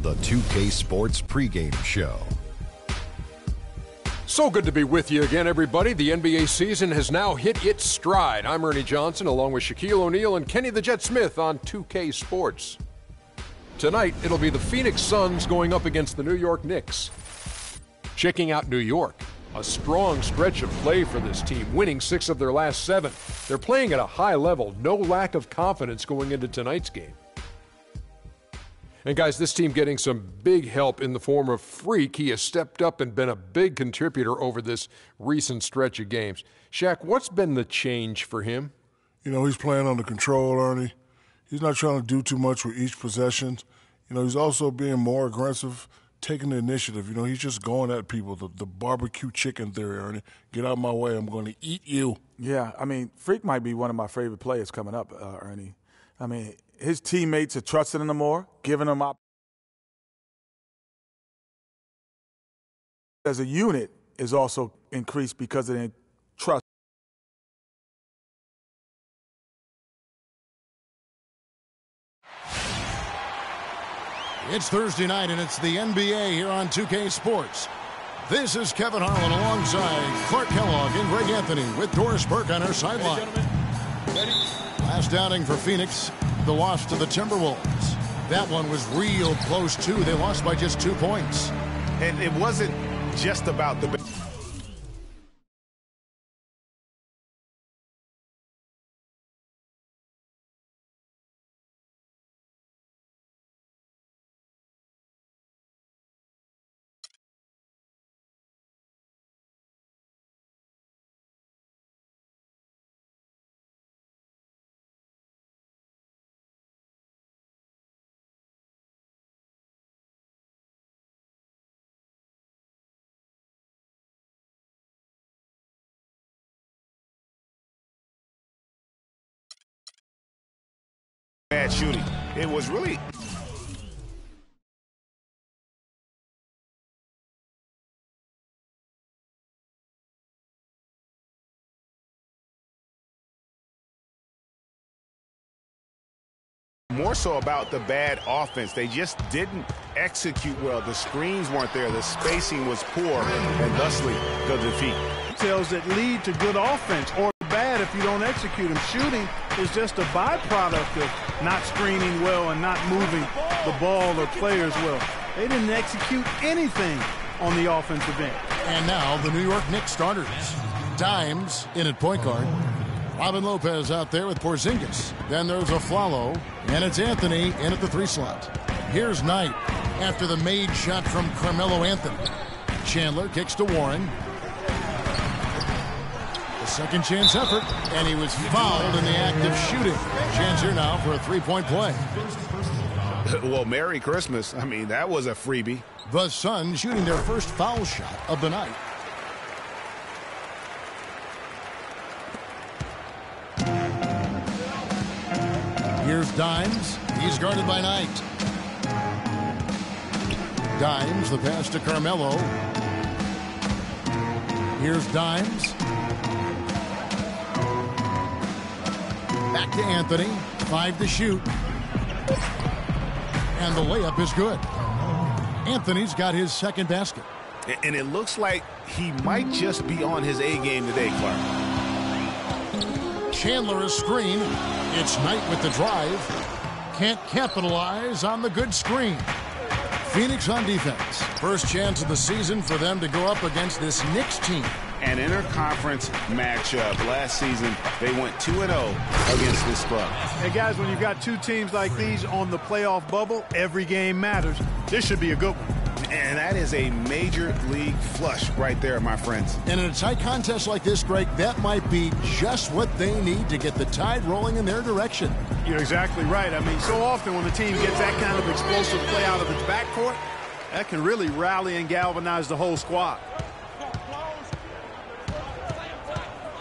the 2K Sports pregame show. So good to be with you again, everybody. The NBA season has now hit its stride. I'm Ernie Johnson, along with Shaquille O'Neal and Kenny the Jet Smith on 2K Sports. Tonight, it'll be the Phoenix Suns going up against the New York Knicks. Checking out New York, a strong stretch of play for this team, winning 6 of their last 7. They're playing at a high level, no lack of confidence going into tonight's game. And guys, this team getting some big help in the form of Freak. He has stepped up and been a big contributor over this recent stretch of games. Shaq, what's been the change for him? You know, he's playing under control, Ernie. He's not trying to do too much with each possession. You know, he's also being more aggressive, taking the initiative. You know, he's just going at people, the barbecue chicken theory, Ernie. Get out of my way, I'm going to eat you. Yeah, I mean, Freak might be one of my favorite players coming up, Ernie. I mean, his teammates are trusting him more, giving him up. As a unit is also increased because of the trust. It's Thursday night, and it's the NBA here on 2K Sports. This is Kevin Harlan alongside Clark Kellogg and Greg Anthony with Doris Burke on our sideline. Last outing for Phoenix, the loss to the Timberwolves. That one was real close, too. They lost by just 2 points. And it wasn't just about the... bad shooting. It was really... more so about the bad offense. They just didn't execute well. The screens weren't there. The spacing was poor, and thusly the defeat. Details that lead to good offense or bad if you don't execute them. Shooting is just a byproduct of not screening well and not moving the ball or players well. They didn't execute anything on the offensive end. And now the New York Knicks starters. Dimes in at point guard. Robin Lopez out there with Porzingis. Then there's Aflalo, and it's Anthony in at the 3 slot. Here's Knight after the made shot from Carmelo Anthony. Chandler kicks to Warren. A second chance effort, and he was fouled in the act of shooting. Chance here now for a 3-point play. Well, Merry Christmas. I mean, that was a freebie. The Suns shooting their first foul shot of the night. Here's Dimes. He's guarded by Knight. Dimes, the pass to Carmelo. Here's Dimes. Back to Anthony. 5 to shoot. And the layup is good. Anthony's got his second basket. And it looks like he might just be on his A game today, Clark. Chandler is screen. It's Knight with the drive. Can't capitalize on the good screen. Phoenix on defense. First chance of the season for them to go up against this Knicks team. An interconference matchup. Last season, they went 2-0 against this club. Hey, guys, when you've got 2 teams like these on the playoff bubble, every game matters. This should be a good one. And that is a major league flush right there, my friends. And in a tight contest like this, Greg, that might be just what they need to get the tide rolling in their direction. You're exactly right. I mean, so often when the team gets that kind of explosive play out of its backcourt, that can really rally and galvanize the whole squad.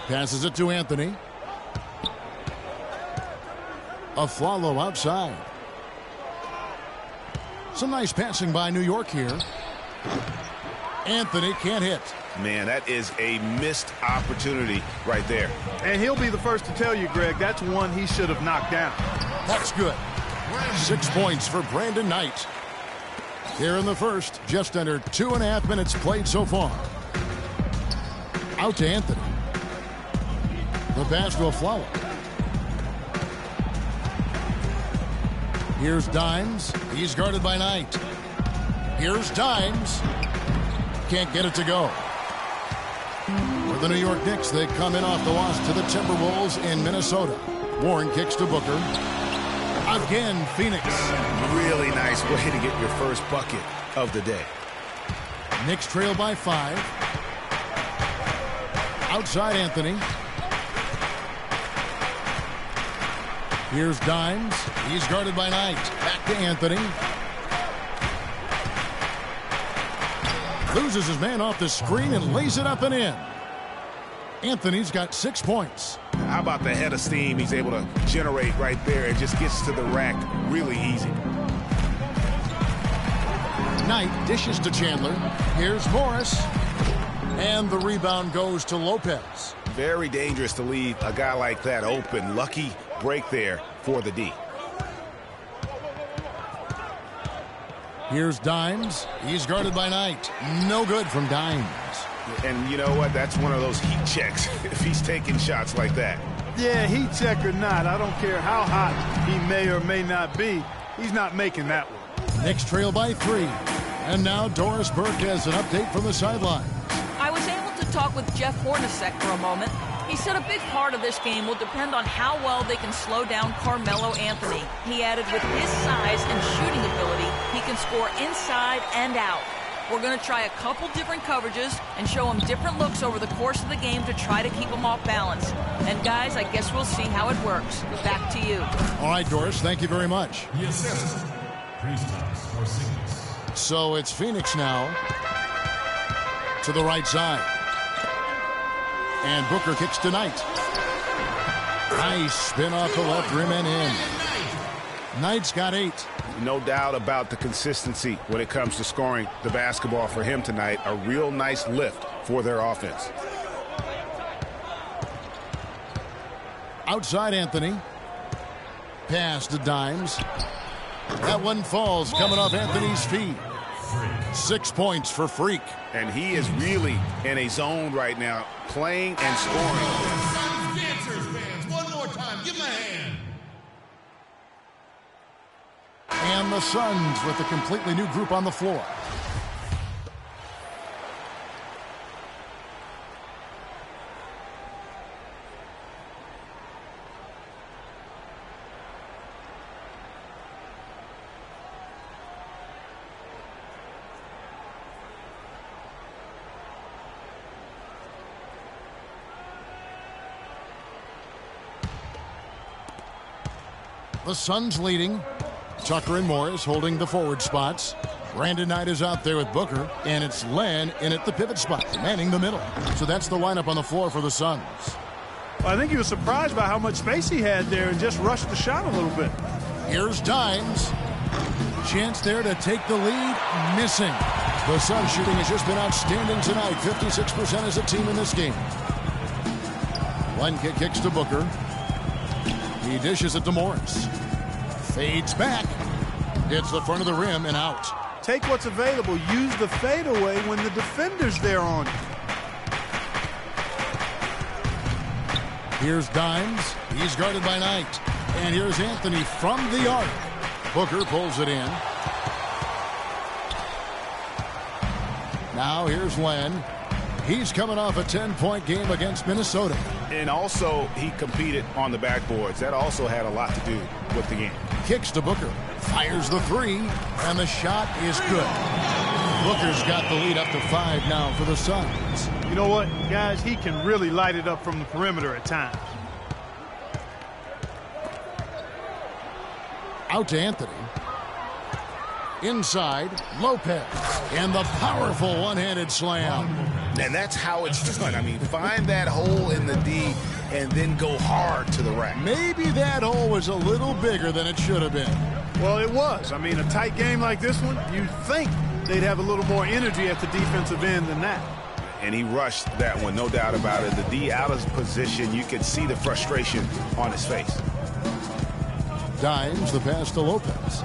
Passes it to Anthony. Aflalo outside. Some nice passing by New York here. Anthony can't hit. Man, that is a missed opportunity right there. And he'll be the first to tell you, Greg, that's one he should have knocked down. That's good. 6 points for Brandon Knight. Here in the first, just under 2.5 minutes played so far. Out to Anthony. The pass to Aflalo. Here's Dimes. He's guarded by Knight. Here's Dimes. Can't get it to go. For the New York Knicks, they come in off the loss to the Timberwolves in Minnesota. Warren kicks to Booker. Again, Phoenix. Really nice way to get your first bucket of the day. Knicks trail by 5. Outside Anthony. Here's Dimes. He's guarded by Knight. Back to Anthony. Loses his man off the screen and lays it up and in. Anthony's got 6 points. How about the head of steam he's able to generate right there? It just gets to the rack really easy. Knight dishes to Chandler. Here's Morris. And the rebound goes to Lopez. Very dangerous to leave a guy like that open. Lucky break there for the D. Here's Dimes. He's guarded by Knight. No good from Dimes. And you know what? That's one of those heat checks if he's taking shots like that. Yeah, heat check or not, I don't care how hot he may or may not be, he's not making that one. Knicks trail by 3. And now Doris Burke has an update from the sideline. I was able to talk with Jeff Hornacek for a moment. He said a big part of this game will depend on how well they can slow down Carmelo Anthony. He added with his size and shooting ability, he can score inside and out. We're going to try a couple different coverages and show him different looks over the course of the game to try to keep him off balance. And guys, I guess we'll see how it works. Back to you. All right, Doris, thank you very much. Yes, sir. Freeze or sickness. So it's Phoenix now to the right side. And Booker kicks to Knight. Nice spin off the left rim and in. Knight's got 8. No doubt about the consistency when it comes to scoring the basketball for him tonight. A real nice lift for their offense. Outside Anthony. Pass to Dimes. That one falls coming off Anthony's feet. 6 points for Freak. And he is really in a zone right now, playing and scoring. Dancers, fans, one more time. Give him a hand. And the Suns with a completely new group on the floor. The Suns leading. Tucker and Morris holding the forward spots. Brandon Knight is out there with Booker, and it's Len in at the pivot spot, manning the middle. So that's the lineup on the floor for the Suns. Well, I think he was surprised by how much space he had there and just rushed the shot a little bit. Here's Dimes. Chance there to take the lead. Missing. The Suns shooting has just been outstanding tonight. 56% as a team in this game. Len kicks to Booker. He dishes it to Morris. Fades back. Hits the front of the rim and out. Take what's available. Use the fadeaway when the defender's there on you. Here's Dimes. He's guarded by Knight. And here's Anthony from the arc. Booker pulls it in. Now here's Len. He's coming off a 10-point game against Minnesota. And also, he competed on the backboards. That also had a lot to do with the game. Kicks to Booker. Fires the 3. And the shot is good. Booker's got the lead up to 5 now for the Suns. You know what, guys? He can really light it up from the perimeter at times. Out to Anthony. Inside, Lopez. And the powerful one-handed slam. And that's how it's done. I mean, find that hole in the D and then go hard to the rack. Maybe that hole was a little bigger than it should have been. Well, it was. I mean, a tight game like this one, you'd think they'd have a little more energy at the defensive end than that. And he rushed that one, no doubt about it. The D out of position, you could see the frustration on his face. Dimes the pass to Lopez.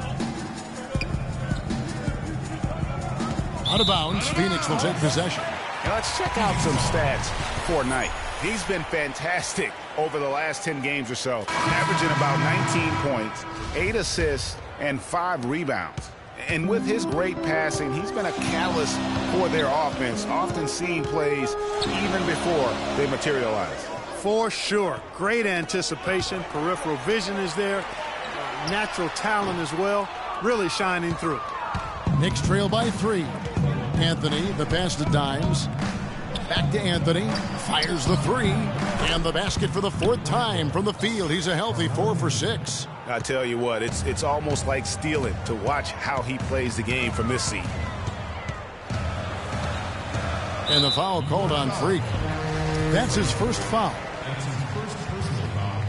Out of bounds, Phoenix will take possession. And let's check out some stats for Knight. He's been fantastic over the last 10 games or so, averaging about 19 points, 8 assists, and 5 rebounds. And with his great passing, he's been a catalyst for their offense, often seeing plays even before they materialize. For sure. Great anticipation. Peripheral vision is there. Natural talent as well. Really shining through. Knicks trail by 3. Anthony, the pass to Dimes. Back to Anthony. Fires the 3. And the basket for the 4th time from the field. He's a healthy 4 for 6. I tell you what, it's almost like stealing to watch how he plays the game from this seat. And the foul called on Freak. That's his first foul. That's his first personal foul.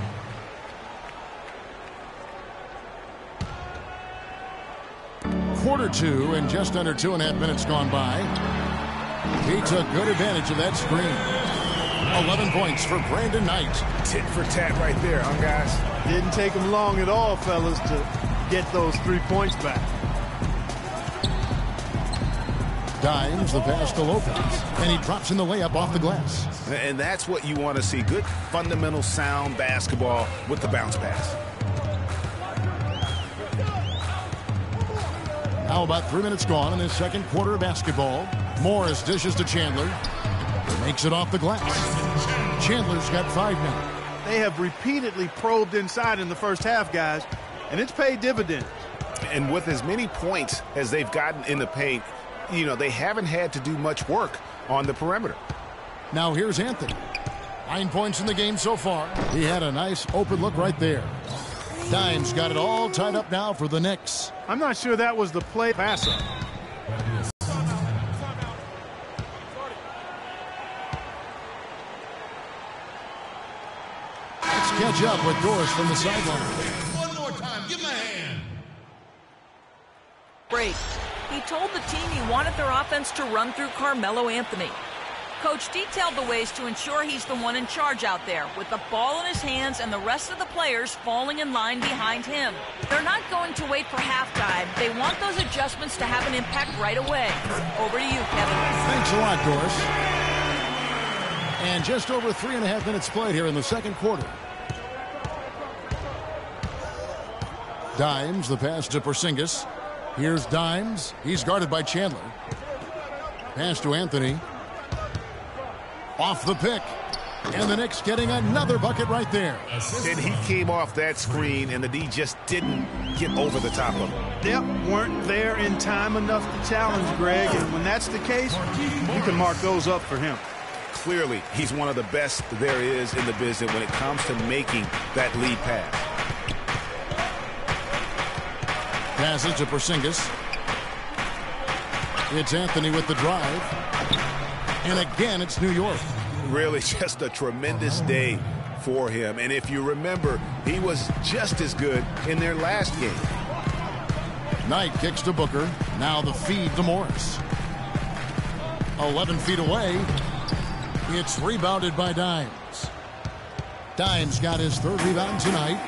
Quarter 2 and just under 2.5 minutes gone by. He took good advantage of that screen. 11 points for Brandon Knight. Tit for tat right there, huh, guys? Didn't take him long at all, fellas, to get those 3 points back. Dimes, the pass to Lopez. And he drops in the layup off the glass. And that's what you want to see. Good, fundamental, sound basketball with the bounce pass. Now about 3 minutes gone in his second quarter of basketball. Morris dishes to Chandler. Makes it off the glass. Chandler's got 5 now. They have repeatedly probed inside in the first half, guys, and it's paid dividends. And with as many points as they've gotten in the paint, you know, they haven't had to do much work on the perimeter. Now here's Anthony. 9 points in the game so far. He had a nice open look right there. Dimes got it all tied up now for the Knicks. I'm not sure that was the play pass-up. Let's catch up with Doris from the sideline. One more time. Give him a hand. Break. He told the team he wanted their offense to run through Carmelo Anthony. Coach detailed the ways to ensure he's the one in charge out there, with the ball in his hands and the rest of the players falling in line behind him. They're not going to wait for halftime. They want those adjustments to have an impact right away. Over to you, Kevin. Thanks a lot, Doris. And just over 3.5 minutes played here in the second quarter. Dimes, the pass to Porzingis. Here's Dimes. He's guarded by Chandler. Pass to Anthony. Off the pick. And the Knicks getting another bucket right there. And he came off that screen, and the D just didn't get over the top of him. Yep, weren't there in time enough to challenge Greg, and when that's the case, you can mark those up for him. Clearly, he's one of the best there is in the business when it comes to making that lead pass. Passes to Porzingis. It's Anthony with the drive. And again, it's New York. Really just a tremendous day for him. And if you remember, he was just as good in their last game. Knight kicks to Booker. Now the feed to Morris. 11 feet away. It's rebounded by Dimes. Dimes got his 3rd rebound tonight.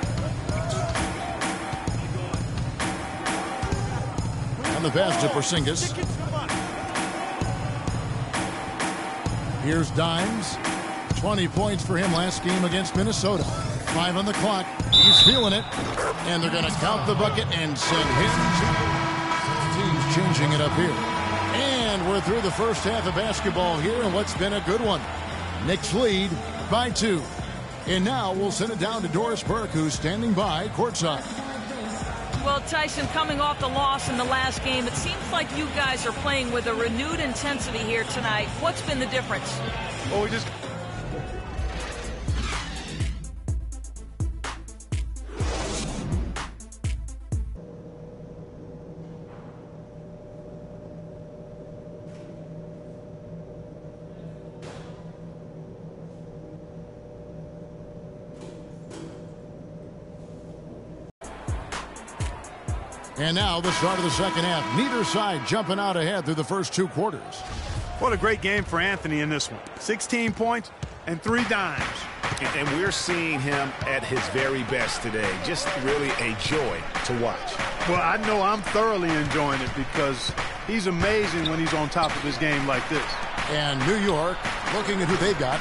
And the pass to Porzingis. Here's Dimes. 20 points for him last game against Minnesota. 5 on the clock. He's feeling it. And they're going to count the bucket and send him to... Team's changing it up here. And we're through the first half of basketball here in what's been a good one. Knicks lead by 2. And now we'll send it down to Doris Burke, who's standing by courtside. Well, Tyson, coming off the loss in the last game, it seems like you guys are playing with a renewed intensity here tonight. What's been the difference? Well, we just... And now the start of the second half. Neither side jumping out ahead through the first 2 quarters. What a great game for Anthony in this one. 16 points and 3 dimes. And we're seeing him at his very best today. Just really a joy to watch. Well, I know I'm thoroughly enjoying it because He's amazing when he's on top of his game like this. And New York looking at who they've got.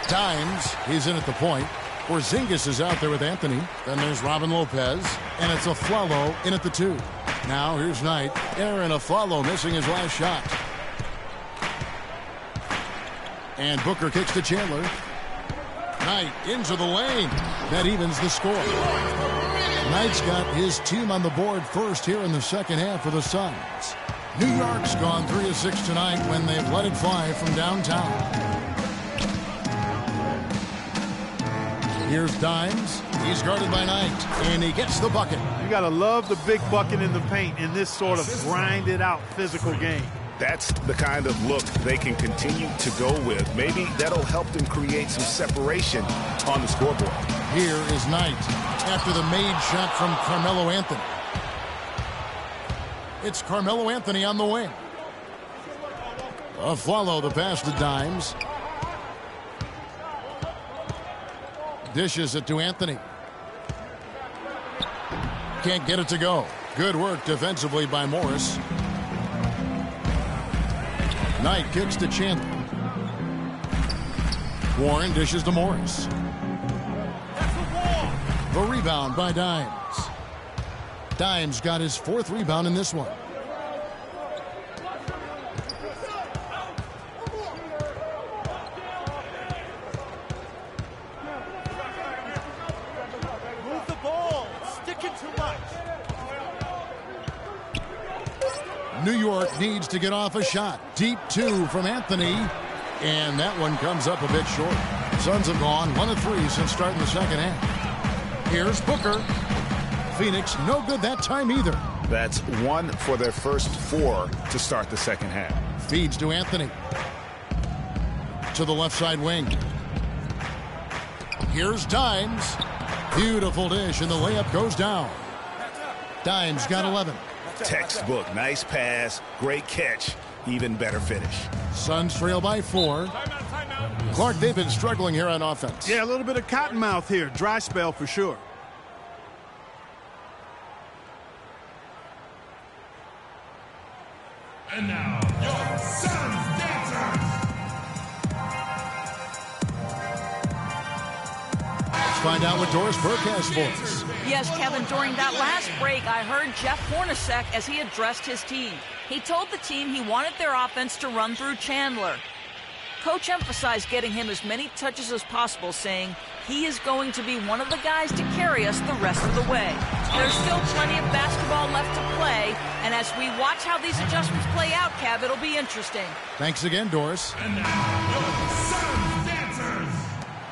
Dimes, he's in at the point. Porzingis is out there with Anthony. Then there's Robin Lopez. And it's Afflalo in at the 2. Now here's Knight. Aaron Afflalo missing his last shot. And Booker kicks to Chandler. Knight into the lane. That evens the score. Knight's got his team on the board first here in the second half for the Suns. New York's gone 3 of 6 tonight when they've let it fly from downtown. Here's Dimes. He's guarded by Knight, and he gets the bucket. You got to love the big bucket in the paint in this sort of grinded-out physical game. That's the kind of look they can continue to go with. Maybe that'll help them create some separation on the scoreboard. Here is Knight after the made shot from Carmelo Anthony. It's Carmelo Anthony on the wing. Afflalo the pass to Dimes. Dishes it to Anthony. Can't get it to go. Good work defensively by Morris. Knight kicks to Chandler. Warren dishes to Morris. The rebound by Dimes. Dimes got his 4th rebound in this one. Move the ball. Sticking too much. New York needs to get off a shot. Deep 2 from Anthony. And that one comes up a bit short. Suns have gone 1 of 3 since starting the second half. Here's Booker. Phoenix no good that time either. That's 1 for their first 4 to start the second half. Feeds to Anthony. To the left side wing. Here's Dimes. Beautiful dish, and the layup goes down. Dimes got 11. Textbook. Nice pass. Great catch. Even better finish. Suns trail by 4. Clark, they've been struggling here on offense. Yeah, a little bit of cottonmouth here. Dry spell for sure. And now, your Suns dancers. Let's find out what Doris Burke has for us. Yes, Kevin, during that last break, I heard Jeff Hornacek as he addressed his team. He told the team he wanted their offense to run through Chandler. Coach emphasized getting him as many touches as possible, saying he is going to be one of the guys to carry us the rest of the way. There's still plenty of basketball left to play, and as we watch how these adjustments play out, Kev, it'll be interesting. Thanks again, Doris. And now, your Suns dancers.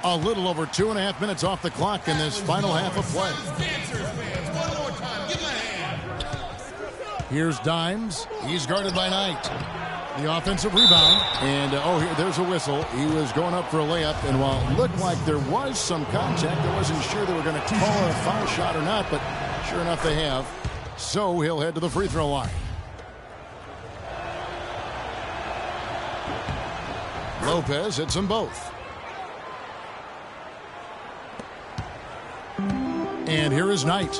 A little over 2.5 minutes off the clock in this final half of play. Dancers fans, one more time. Give them a hand. Here's Dimes. He's guarded by Knight. The offensive rebound. And, there's a whistle. He was going up for a layup, and while it looked like there was some contact, I wasn't sure they were going to call a foul shot or not, but sure enough they have. So he'll head to the free throw line. Lopez hits them both. And here is Knight.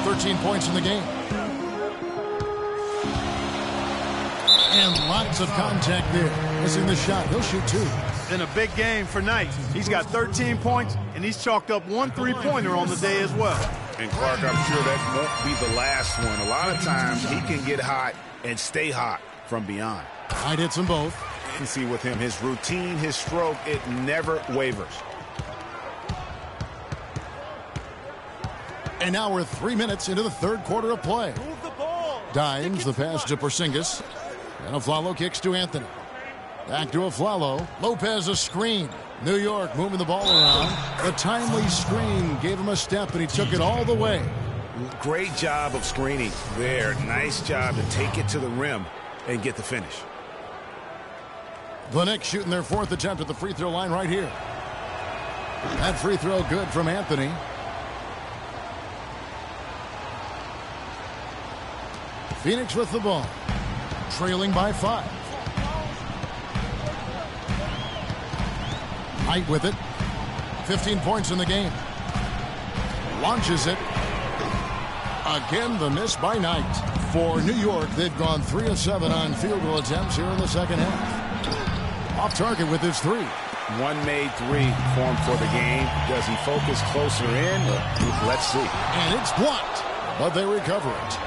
13 points in the game. And lots of contact there. Missing the shot. He'll shoot 2. In a big game for Knight. He's got 13 points, and he's chalked up 1 3-pointer on the day as well. And Clark, I'm sure that won't be the last one. A lot of times he can get hot and stay hot from beyond. Knight hits them both. You can see with him, his routine, his stroke, it never wavers. And now we're 3 minutes into the third quarter of play. Move the ball. Dimes, the pass to Porzingis. And Afflalo kicks to Anthony. Back to Afflalo. Lopez a screen. New York moving the ball around. The timely screen gave him a step, and he took it all the way. Great job of screening there. Nice job to take it to the rim and get the finish. The Knicks shooting their 4th attempt at the free throw line right here. That free throw good from Anthony. Phoenix with the ball. Trailing by 5. Knight with it. 15 points in the game. Launches it. Again, the miss by Knight. For New York, they've gone 3 of 7 on field goal attempts here in the second half. Off target with his 3. One made 3 for him for the game. Does he focus closer in? Let's see. And it's blocked, but they recover it.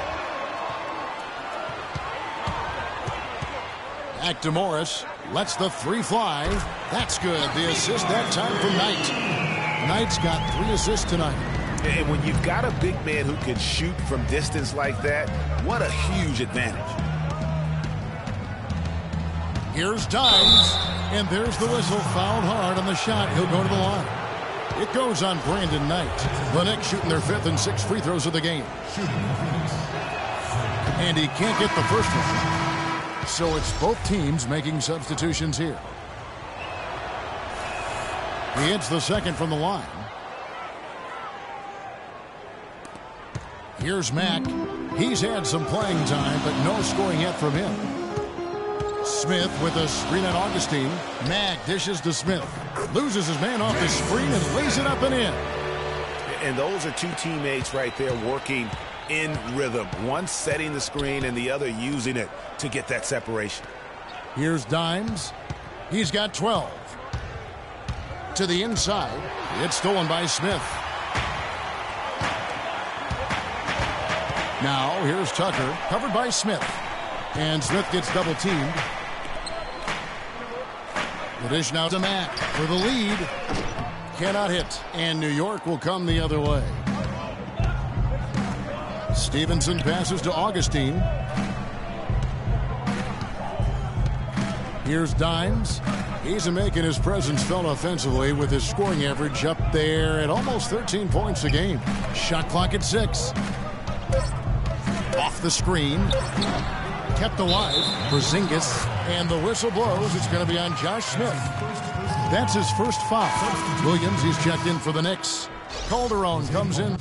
Back to Morris. Lets the 3 fly. That's good. The assist that time from Knight. Knight's got 3 assists tonight. And when you've got a big man who can shoot from distance like that, what a huge advantage. Here's Dimes. And there's the whistle. Fouled hard on the shot. He'll go to the line. It goes on Brandon Knight. The Knicks shooting their 5th and 6th free throws of the game. And he can't get the first one. So it's both teams making substitutions here. He hits the second from the line. Here's Mack. He's had some playing time, but no scoring yet from him. Smith with a screen on Augustine. Mack dishes to Smith. Loses his man off the screen and lays it up and in. And those are 2 teammates right there working in rhythm. One setting the screen and the other using it to get that separation. Here's Dimes. He's got 12. To the inside. It's stolen by Smith. Now here's Tucker, covered by Smith. And Smith gets double teamed. The dish now to Mack for the lead. Cannot hit. And New York will come the other way. Stevenson passes to Augustine. Here's Dimes. He's making his presence felt offensively with his scoring average up there at almost 13 points a game. Shot clock at 6. Off the screen. Kept alive. Porzingis. And the whistle blows. It's going to be on Josh Smith. That's his first foul. Williams, he's checked in for the Knicks. Calderon comes in.